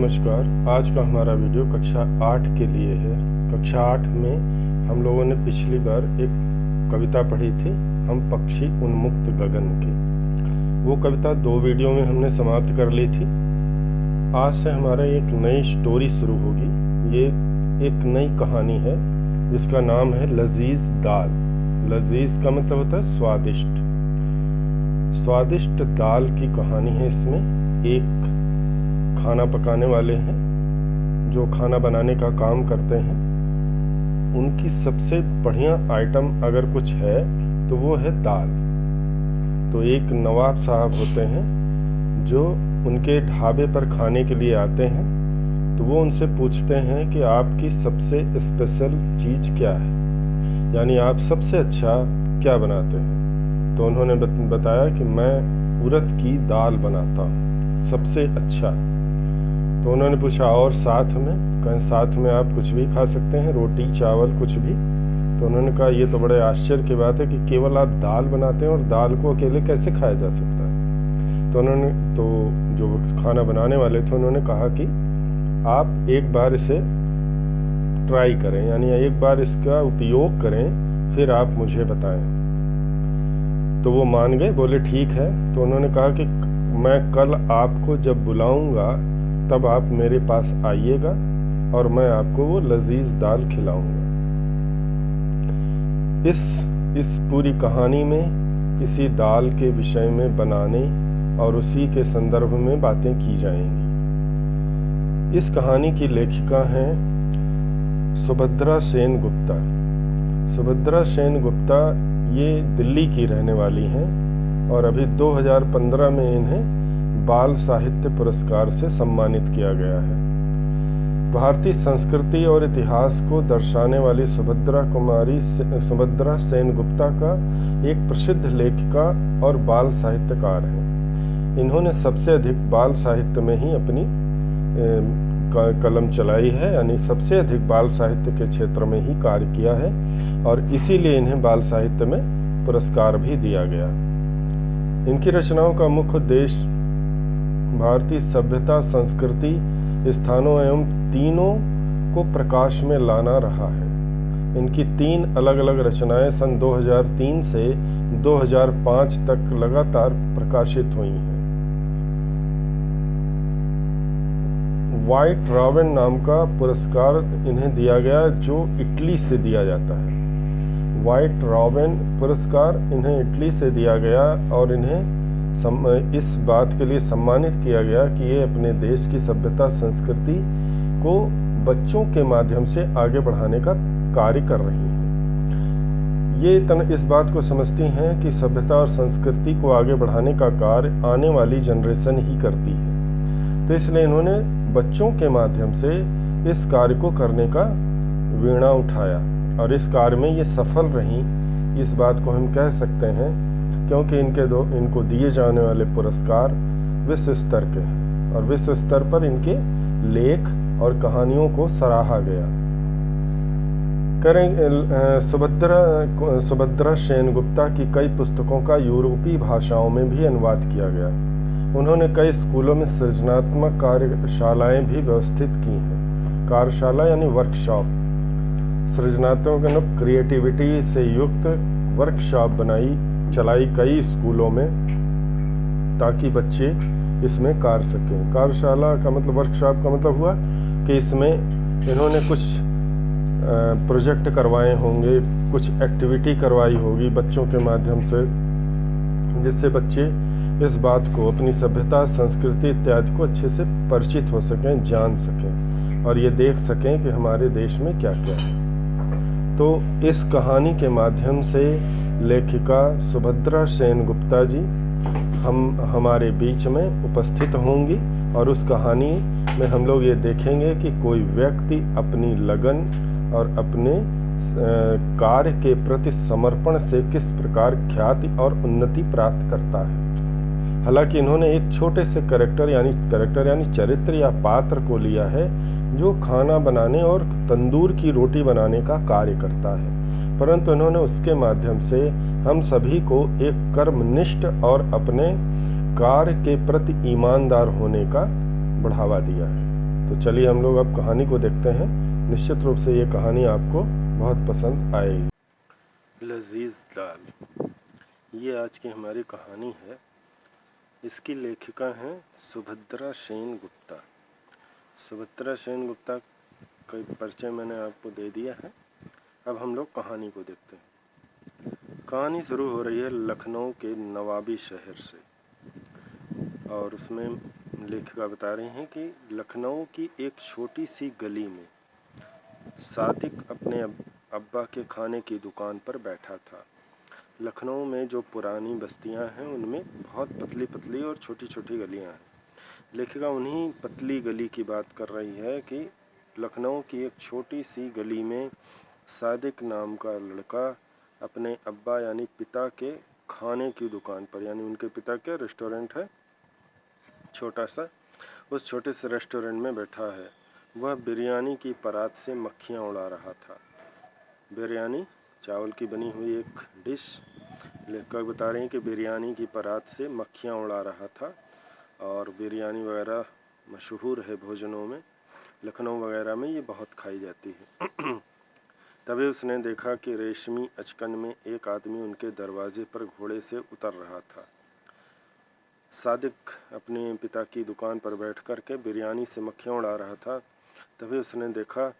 नमस्कार। आज का हमारा वीडियो कक्षा 8 के लिए है। कक्षा 8 में हम लोगों ने पिछली बार एक कविता पढ़ी थी, हम पक्षी उन्मुक्त गगन के। वो कविता 2 वीडियो में हमने समाप्त कर ली थी। आज से हमारा एक नई स्टोरी शुरू होगी। ये एक नई कहानी है जिसका नाम है लजीज दाल। लजीज का मतलब होता है स्वादिष्ट। स्वादिष्ट दाल की कहानी है। इसमें एक खाना पकाने वाले हैं जो खाना बनाने का काम करते हैं। उनकी सबसे बढ़िया आइटम अगर कुछ है तो वो है दाल। तो एक नवाब साहब होते हैं जो उनके ढाबे पर खाने के लिए आते हैं। तो वो उनसे पूछते हैं कि आपकी सबसे स्पेशल चीज़ क्या है, यानी आप सबसे अच्छा क्या बनाते हैं। तो उन्होंने बताया कि मैं उड़द की दाल बनाता हूँ सबसे अच्छा। तो उन्होंने पूछा और साथ में? कहें साथ में आप कुछ भी खा सकते हैं, रोटी चावल कुछ भी। तो उन्होंने कहा ये तो बड़े आश्चर्य की बात है कि केवल आप दाल बनाते हैं और दाल को अकेले कैसे खाया जा सकता है। तो जो खाना बनाने वाले थे उन्होंने कहा कि आप एक बार इसे ट्राई करें, यानी एक बार इसका उपयोग करें, फिर आप मुझे बताएं। तो वो मान गए, बोले ठीक है। तो उन्होंने कहा कि मैं कल आपको जब बुलाऊंगा तब आप मेरे पास आइएगा और मैं आपको वो लजीज दाल खिलाऊंगा। इस पूरी कहानी में किसी दाल के विषय में बनाने और उसी के संदर्भ में बातें की जाएंगी। इस कहानी की लेखिका हैं सुभद्रा सेन गुप्ता। सुभद्रा सेन गुप्ता ये दिल्ली की रहने वाली हैं और अभी 2015 में इन्हें बाल साहित्य पुरस्कार से सम्मानित किया गया है। भारतीय संस्कृति और इतिहास को दर्शाने वाली सुभद्रा सेन गुप्ता का एक प्रसिद्ध लेखिका और बाल साहित्यकार हैं। इन्होंने सबसे अधिक बाल साहित्य में ही अपनी कलम चलाई है, यानी सबसे अधिक बाल साहित्य के क्षेत्र में ही कार्य किया है और इसीलिए इन्हें बाल साहित्य में पुरस्कार भी दिया गया। इनकी रचनाओं का मुख्य उद्देश्य भारतीय सभ्यता, संस्कृति, स्थानों एवं तीनों को प्रकाश में लाना रहा है। इनकी 3 अलग अलग रचनाएं सन 2003 से 2005 तक लगातार प्रकाशित हुई हैं। व्हाइट रॉबिन नाम का पुरस्कार इन्हें दिया गया जो इटली से दिया जाता है। व्हाइट रॉबिन पुरस्कार इन्हें इटली से दिया गया और इन्हें इस बात के लिए सम्मानित किया गया कि ये अपने देश की सभ्यता संस्कृति को बच्चों के माध्यम से आगे बढ़ाने का कार्य कर रही हैं। ये इस बात को समझती हैं कि सभ्यता और संस्कृति को आगे बढ़ाने का कार्य आने वाली जनरेशन ही करती है। तो इसलिए इन्होंने बच्चों के माध्यम से इस कार्य को करने का वीणा उठाया और इस कार्य में ये सफल रही। इस बात को हम कह सकते हैं क्योंकि इनको दिए जाने वाले पुरस्कार विश्व स्तर के हैं और विश्व स्तर पर इनके लेख और कहानियों को सराहा गया। सुभद्रा सेन गुप्ता की कई पुस्तकों का यूरोपीय भाषाओं में भी अनुवाद किया गया। उन्होंने कई स्कूलों में सृजनात्मक कार्यशालाएं भी व्यवस्थित की हैं। कार्यशाला यानी वर्कशॉप, सृजनात्मक क्रिएटिविटी से युक्त वर्कशॉप चलाई कई स्कूलों में ताकि बच्चे इसमें कर सकें। कार्यशाला का मतलब, वर्कशॉप का मतलब हुआ कि इसमें इन्होंने कुछ प्रोजेक्ट करवाए होंगे, कुछ एक्टिविटी करवाई होगी बच्चों के माध्यम से, जिससे बच्चे इस बात को, अपनी सभ्यता, संस्कृति इत्यादि को अच्छे से परिचित हो सकें, जान सकें और ये देख सकें कि हमारे देश में क्या क्या है। तो इस कहानी के माध्यम से लेखिका सुभद्रा सेन गुप्ता जी हमारे बीच में उपस्थित होंगी और उस कहानी में हम लोग ये देखेंगे कि कोई व्यक्ति अपनी लगन और अपने कार्य के प्रति समर्पण से किस प्रकार ख्याति और उन्नति प्राप्त करता है। हालांकि इन्होंने एक छोटे से कैरेक्टर यानी चरित्र या पात्र को लिया है जो खाना बनाने और तंदूर की रोटी बनाने का कार्य करता है, परंतु इन्होंने उसके माध्यम से हम सभी को एक कर्मनिष्ठ और अपने कार्य के प्रति ईमानदार होने का बढ़ावा दिया है। तो चलिए हम लोग अब कहानी को देखते हैं। निश्चित रूप से ये कहानी आपको बहुत पसंद आएगी। लजीज दाल, ये आज की हमारी कहानी है। इसकी लेखिका हैं सुभद्रा सेन गुप्ता। सुभद्रा सेन गुप्ता का परिचय मैंने आपको दे दिया है। अब हम लोग कहानी को देखते हैं। कहानी शुरू हो रही है लखनऊ के नवाबी शहर से, और उसमें लेखिका बता रही हैं कि लखनऊ की एक छोटी सी गली में सादिक अपने अब्बा के खाने की दुकान पर बैठा था। लखनऊ में जो पुरानी बस्तियां हैं उनमें बहुत पतली पतली और छोटी छोटी गलियां हैं। लेखिका उन्हीं पतली गली की बात कर रही है कि लखनऊ की एक छोटी सी गली में सादिक नाम का लड़का अपने अब्बा यानी पिता के खाने की दुकान पर, यानी उनके पिता के रेस्टोरेंट है छोटा सा, उस छोटे से रेस्टोरेंट में बैठा है। वह बिरयानी की परात से मक्खियाँ उड़ा रहा था। बिरयानी चावल की बनी हुई एक डिश, लेखक बता रहे हैं कि बिरयानी की परात से मक्खियाँ उड़ा रहा था। और बिरयानी वगैरह मशहूर है भोजनों में, लखनऊ वगैरह में ये बहुत खाई जाती है। तभी उसने देखा कि रेशमी अचकन में एक आदमी उनके दरवाजे पर घोड़े से उतर रहा था। सादिक अपने पिता की दुकान पर बैठ कर के बिरयानी से मक्खियाँ उड़ा रहा था। तभी उसने देखा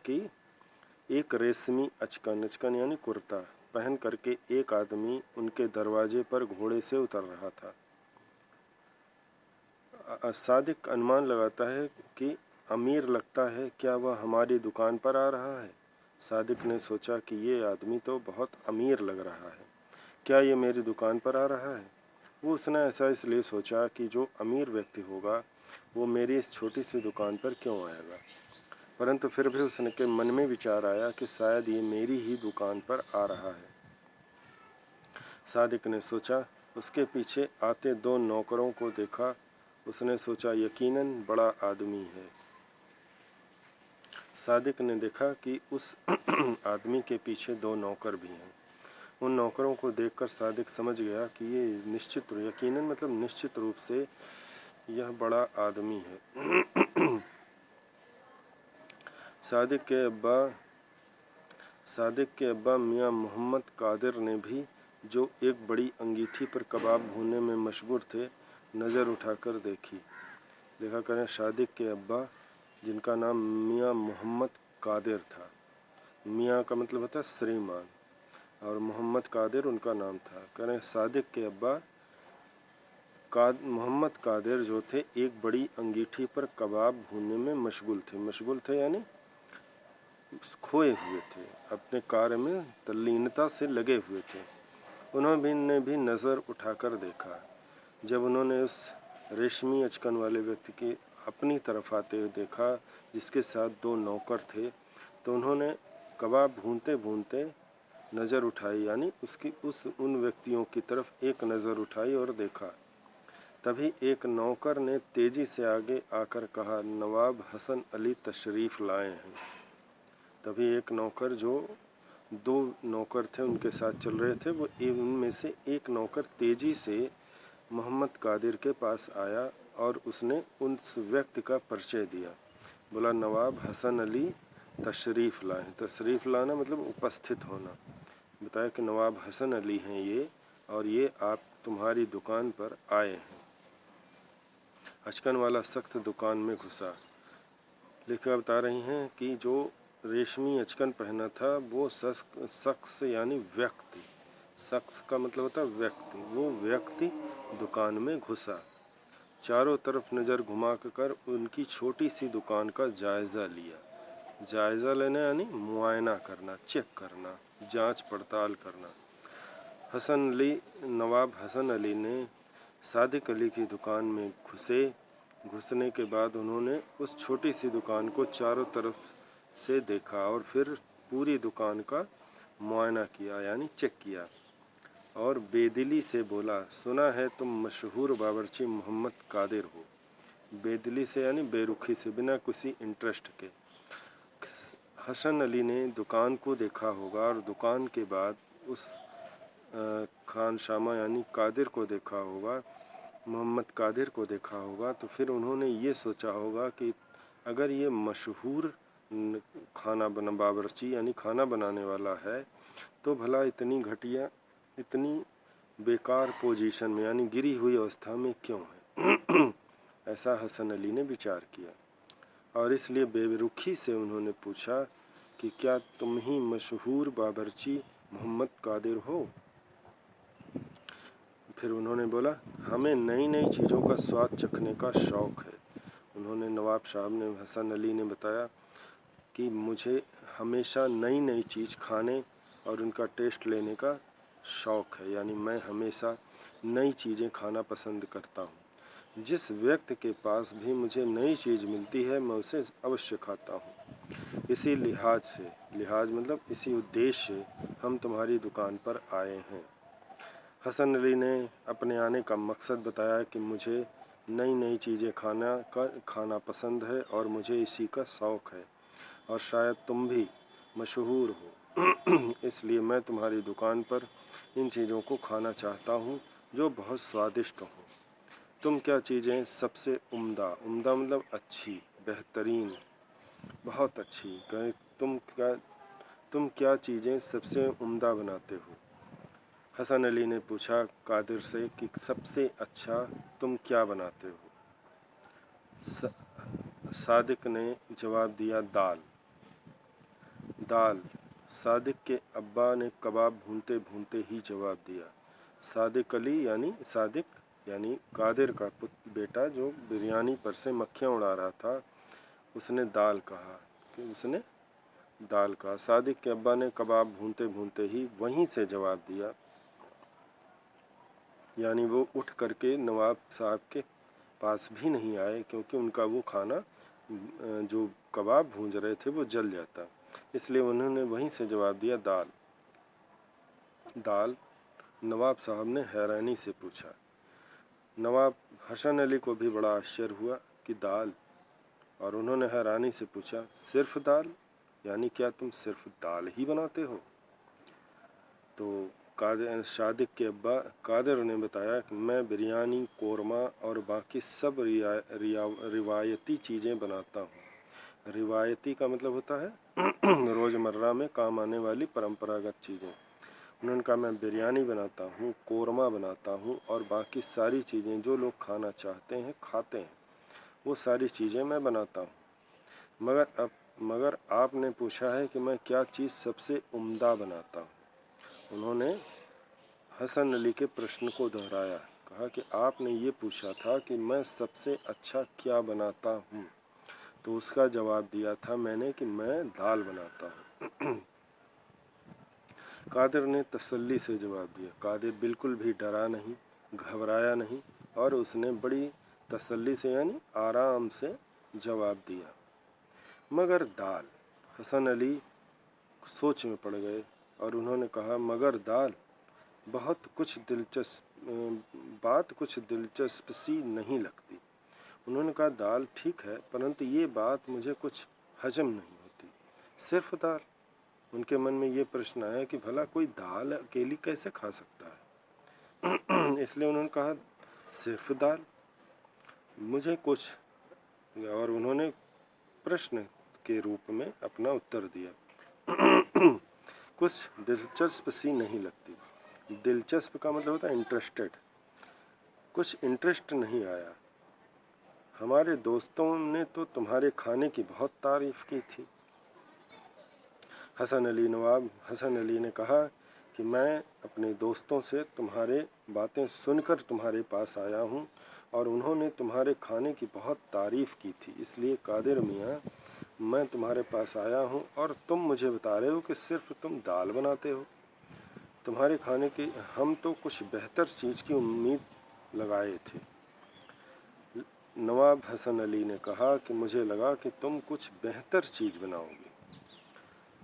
कि एक रेशमी अचकन यानी कुर्ता पहन करके एक आदमी उनके दरवाजे पर घोड़े से उतर रहा था। सादिक अनुमान लगाता है कि अमीर लगता है, क्या वह हमारी दुकान पर आ रहा है। सादिक ने सोचा कि ये आदमी तो बहुत अमीर लग रहा है, क्या ये मेरी दुकान पर आ रहा है। उसने ऐसा इसलिए सोचा कि जो अमीर व्यक्ति होगा वो मेरी इस छोटी सी दुकान पर क्यों आएगा। परंतु फिर भी उसने के मन में विचार आया कि शायद ये मेरी ही दुकान पर आ रहा है। सादिक ने सोचा। उसके पीछे आते दो नौकरों को देखा। उसने सोचा यकीनन बड़ा आदमी है। सादिक ने देखा कि उस आदमी के पीछे दो नौकर भी हैं। उन नौकरों को देखकर सादिक समझ गया कि ये यकीनन मतलब निश्चित रूप से यह बड़ा आदमी है। सादिक के अब्बा मियाँ मोहम्मद कादिर ने भी, जो एक बड़ी अंगीठी पर कबाब भूनने में मशगूल थे, नज़र उठाकर देखा करें सादिक के अब्बा, जिनका नाम मियाँ मोहम्मद कादिर था। मियाँ का मतलब होता है श्रीमान, और मोहम्मद कादिर उनका नाम था। करें सादिक के अब्बा मोहम्मद कादिर जो थे, एक बड़ी अंगीठी पर कबाब भूनने में मशगूल थे यानी खोए हुए थे, अपने कार्य में तल्लीनता से लगे हुए थे। उन्होंने भी नज़र उठाकर देखा। जब उन्होंने उस रेशमी अचकन वाले व्यक्ति के अपनी तरफ आते हुए देखा, जिसके साथ दो नौकर थे, तो उन्होंने कबाब भूनते भूनते नज़र उठाई, यानी उन व्यक्तियों की तरफ एक नज़र उठाई और देखा। तभी एक नौकर ने तेज़ी से आगे आकर कहा, नवाब हसन अली तशरीफ़ लाए हैं। तभी एक नौकर, जो दो नौकर थे उनके साथ चल रहे थे, वो उनमें से एक नौकर तेज़ी से मोहम्मद कादिर के पास आया और उसने उस व्यक्ति का परिचय दिया। बोला, नवाब हसन अली तशरीफ़ लाए। तशरीफ़ लाना मतलब उपस्थित होना। बताया कि नवाब हसन अली हैं ये, और ये आप तुम्हारी दुकान पर आए हैं। अचकन वाला सख्त दुकान में घुसा। लेखिका बता रही हैं कि जो रेशमी अचकन पहना था वो शख्स यानी व्यक्ति, शख्स का मतलब होता है व्यक्ति, वो व्यक्ति दुकान में घुसा। चारों तरफ नज़र घुमाकर उनकी छोटी सी दुकान का जायज़ा लिया। जायज़ा लेना यानी मुआयना करना, चेक करना, जांच पड़ताल करना। नवाब हसन अली ने सादिक अली की दुकान में घुसने के बाद उन्होंने उस छोटी सी दुकान को चारों तरफ से देखा और फिर पूरी दुकान का मुआयना किया यानी चेक किया, और बेदिली से बोला, सुना है तुम मशहूर बावर्ची मोहम्मद कादिर हो। बेदिली से यानी बेरुखी से, बिना किसी इंटरेस्ट के। हसन अली ने दुकान को देखा होगा और दुकान के बाद उस खानशामा यानी कादिर को देखा होगा, मोहम्मद कादिर को देखा होगा तो फिर उन्होंने ये सोचा होगा कि अगर ये मशहूर बावर्ची यानी खाना बनाने वाला है तो भला इतनी घटिया, इतनी बेकार पोजीशन में यानी गिरी हुई अवस्था में क्यों है। ऐसा हसन अली ने विचार किया और इसलिए बेरुखी से उन्होंने पूछा कि क्या तुम ही मशहूर बावर्ची मोहम्मद कादिर हो। फिर उन्होंने बोला, हमें नई नई चीज़ों का स्वाद चखने का शौक़ है। उन्होंने नवाब साहब ने हसन अली ने बताया कि मुझे हमेशा नई नई चीज़ खाने और उनका टेस्ट लेने का शौक़ है, यानी मैं हमेशा नई चीज़ें खाना पसंद करता हूँ। जिस व्यक्ति के पास भी मुझे नई चीज़ मिलती है मैं उसे अवश्य खाता हूँ। इसी लिहाज मतलब इसी उद्देश्य से हम तुम्हारी दुकान पर आए हैं। हसन अली ने अपने आने का मकसद बताया कि मुझे नई नई चीज़ें खाना पसंद है और मुझे इसी का शौक़ है और शायद तुम भी मशहूर हो इसलिए मैं तुम्हारी दुकान पर इन चीज़ों को खाना चाहता हूँ जो बहुत स्वादिष्ट हो। तुम क्या चीज़ें सबसे उम्दा मतलब अच्छी, बेहतरीन, बहुत अच्छी तुम क्या चीज़ें सबसे उम्दा बनाते हो। हसन अली ने पूछा कादिर से कि सबसे अच्छा तुम क्या बनाते हो। सादिक ने जवाब दिया, दाल। सादिक के अब्बा ने कबाब भूनते भूनते ही जवाब दिया। सादिक अली यानी कादिर का बेटा जो बिरयानी पर से मक्खियाँ उड़ा रहा था, उसने दाल कहा। सादिक के अब्बा ने कबाब भूनते भूनते ही वहीं से जवाब दिया, यानी वो उठ करके नवाब साहब के पास भी नहीं आए क्योंकि उनका वो खाना जो कबाब भूंज रहे थे वो जल जाता, इसलिए उन्होंने वहीं से जवाब दिया, दाल। नवाब साहब ने हैरानी से पूछा। नवाब हसन अली को भी बड़ा आश्चर्य हुआ कि दाल, और उन्होंने हैरानी से पूछा, सिर्फ दाल, यानी क्या तुम सिर्फ दाल ही बनाते हो। तो सादिक के अब्बा कादिर ने बताया कि मैं बिरयानी, कोरमा और बाकी सब रिवायती चीज़ें बनाता हूँ। रिवायती का मतलब होता है रोज़मर्रा में काम आने वाली परंपरागत चीज़ें। उन्होंने कहा मैं बिरयानी बनाता हूँ, कोरमा बनाता हूँ और बाकी सारी चीज़ें जो लोग खाना चाहते हैं खाते हैं वो सारी चीज़ें मैं बनाता हूँ। मगर आपने पूछा है कि मैं क्या चीज़ सबसे उम्दा बनाता हूँ। उन्होंने हसन अली के प्रश्न को दोहराया, कहा कि आपने ये पूछा था कि मैं सबसे अच्छा क्या बनाता हूँ, तो उसका जवाब दिया था मैंने कि मैं दाल बनाता हूँ। कादिर ने तसल्ली से जवाब दिया। कादिर बिल्कुल भी डरा नहीं, घबराया नहीं और उसने बड़ी तसल्ली से यानी आराम से जवाब दिया, मगर दाल। हसन अली सोच में पड़ गए और उन्होंने कहा, मगर दाल, बात कुछ दिलचस्प सी नहीं लगती। उन्होंने कहा, दाल ठीक है, परंतु ये बात मुझे कुछ हजम नहीं होती। सिर्फ दाल। उनके मन में ये प्रश्न आया कि भला कोई दाल अकेली कैसे खा सकता है। इसलिए उन्होंने कहा, सिर्फ दाल, मुझे कुछ, और उन्होंने प्रश्न के रूप में अपना उत्तर दिया। कुछ दिलचस्प सी नहीं लगती। दिलचस्प का मतलब होता है इंटरेस्टेड। कुछ इंटरेस्ट नहीं आया। हमारे दोस्तों ने तो तुम्हारे खाने की बहुत तारीफ की थी। नवाब हसन अली ने कहा कि मैं अपने दोस्तों से तुम्हारे बातें सुनकर तुम्हारे पास आया हूँ और उन्होंने तुम्हारे खाने की बहुत तारीफ़ की थी, इसलिए कादिर मियाँ मैं तुम्हारे पास आया हूँ और तुम मुझे बता रहे हो कि सिर्फ तुम दाल बनाते हो। तुम्हारे खाने की हम तो कुछ बेहतर चीज़ की उम्मीद लगाए थे। नवाब हसन अली ने कहा कि मुझे लगा कि तुम कुछ बेहतर चीज़ बनाओगे।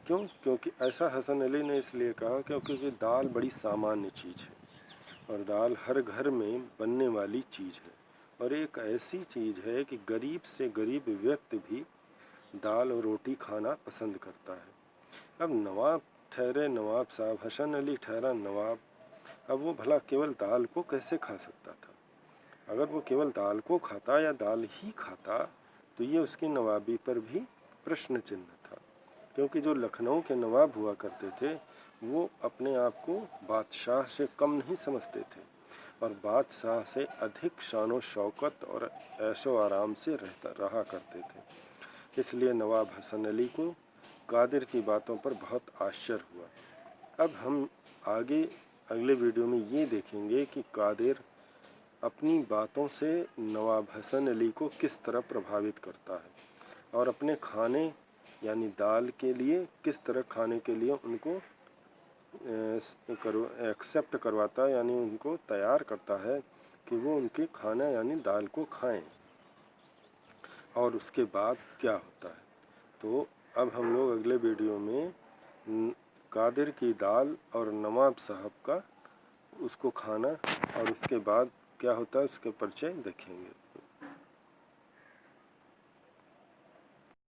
क्योंकि ऐसा हसन अली ने इसलिए कहा क्योंकि दाल बड़ी सामान्य चीज़ है और दाल हर घर में बनने वाली चीज़ है और एक ऐसी चीज़ है कि गरीब से गरीब व्यक्ति भी दाल और रोटी खाना पसंद करता है। अब नवाब ठहरे नवाब साहब, हसन अली ठहरा नवाब, अब वो भला केवल दाल को कैसे खा सकता था। अगर वो केवल दाल को खाता या दाल ही खाता तो ये उसकी नवाबी पर भी प्रश्न चिन्ह था, क्योंकि जो लखनऊ के नवाब हुआ करते थे वो अपने आप को बादशाह से कम नहीं समझते थे और बादशाह से अधिक शानो शौकत और ऐशो आराम से रहा करते थे। इसलिए नवाब हसन अली को कादिर की बातों पर बहुत आश्चर्य हुआ। अब हम आगे अगले वीडियो में ये देखेंगे कि कादिर अपनी बातों से नवाब हसन अली को किस तरह प्रभावित करता है और अपने खाने यानी दाल के लिए किस तरह खाने के लिए उनको एक्सेप्ट करवाता है, यानी उनको तैयार करता है कि वो उनके खाना यानी दाल को खाएं। और उसके बाद क्या होता है, तो अब हम लोग अगले वीडियो में कादिर की दाल और नवाब साहब का उसको खाना और उसके बाद क्या होता है उसके परिचय देखेंगे।